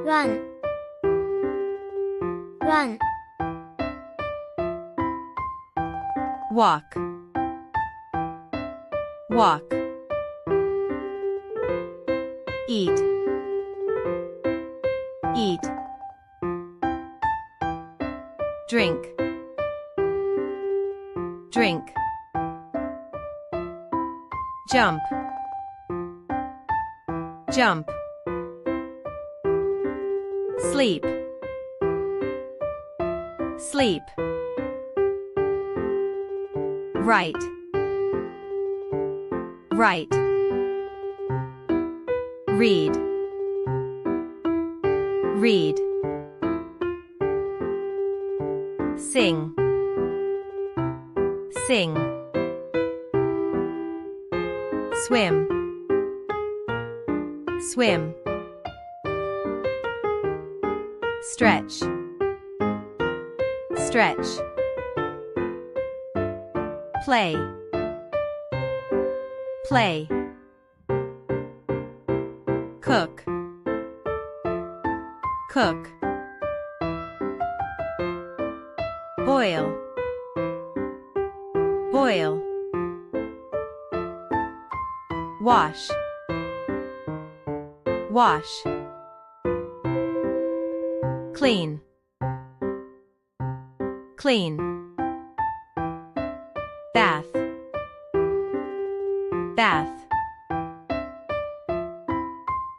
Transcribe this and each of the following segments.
run, run, walk, walk, eat, eat, drink, drink, jump, jump, sleep, sleep, write, write, read, read, sing, sing, swim, swim, stretch, stretch, play, play, cook, cook, boil, boil, wash, wash, clean, clean, bath, bath,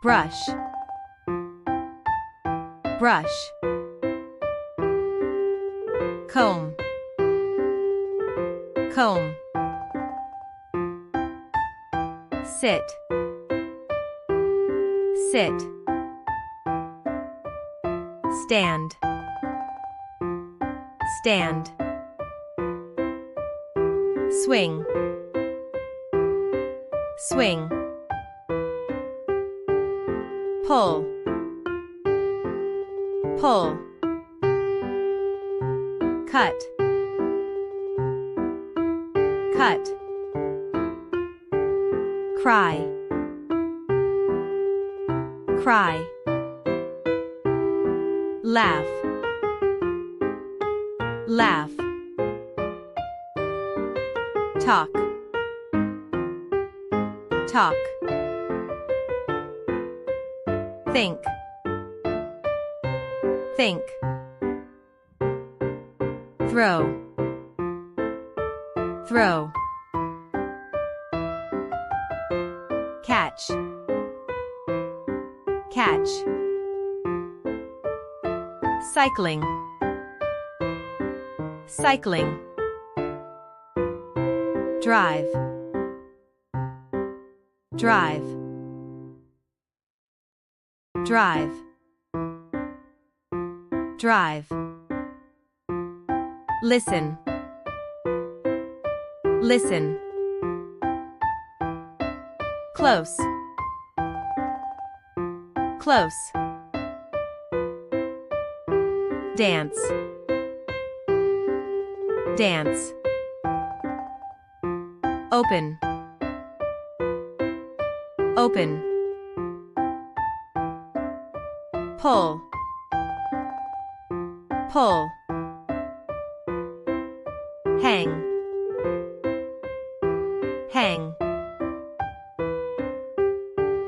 brush, brush, comb, comb, sit, sit, stand, stand, swing, swing, pull, pull, cut, cut, cry, cry, laugh, laugh, talk, talk, think, think, throw, throw, catch, catch, cycling, cycling, drive, drive, drive, drive, listen, listen, close, close, dance, dance, open, open, pull, pull, hang, hang,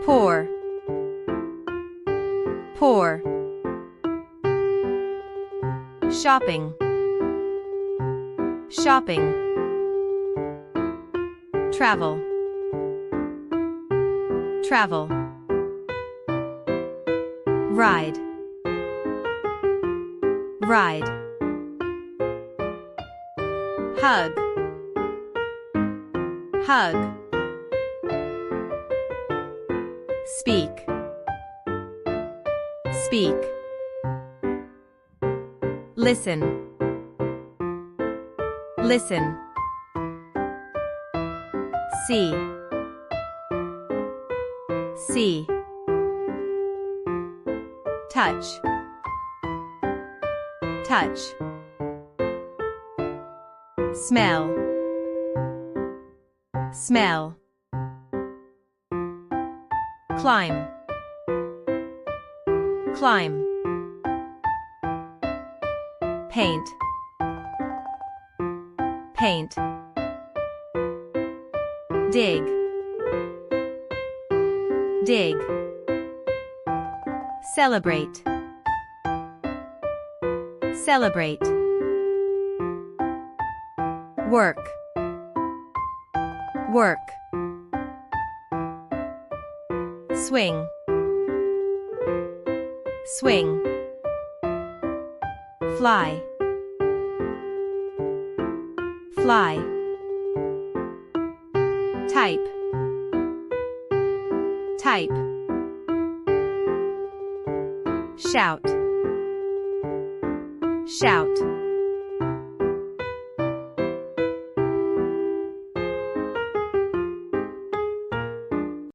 pour, pour, shopping, shopping, travel, travel, ride, ride, hug, hug, speak, speak, listen, listen, see, see, touch, touch, smell, smell, climb, climb, paint, paint, dig, dig, celebrate, celebrate, work, work, swing, swing, fly, fly, type, type, shout, shout.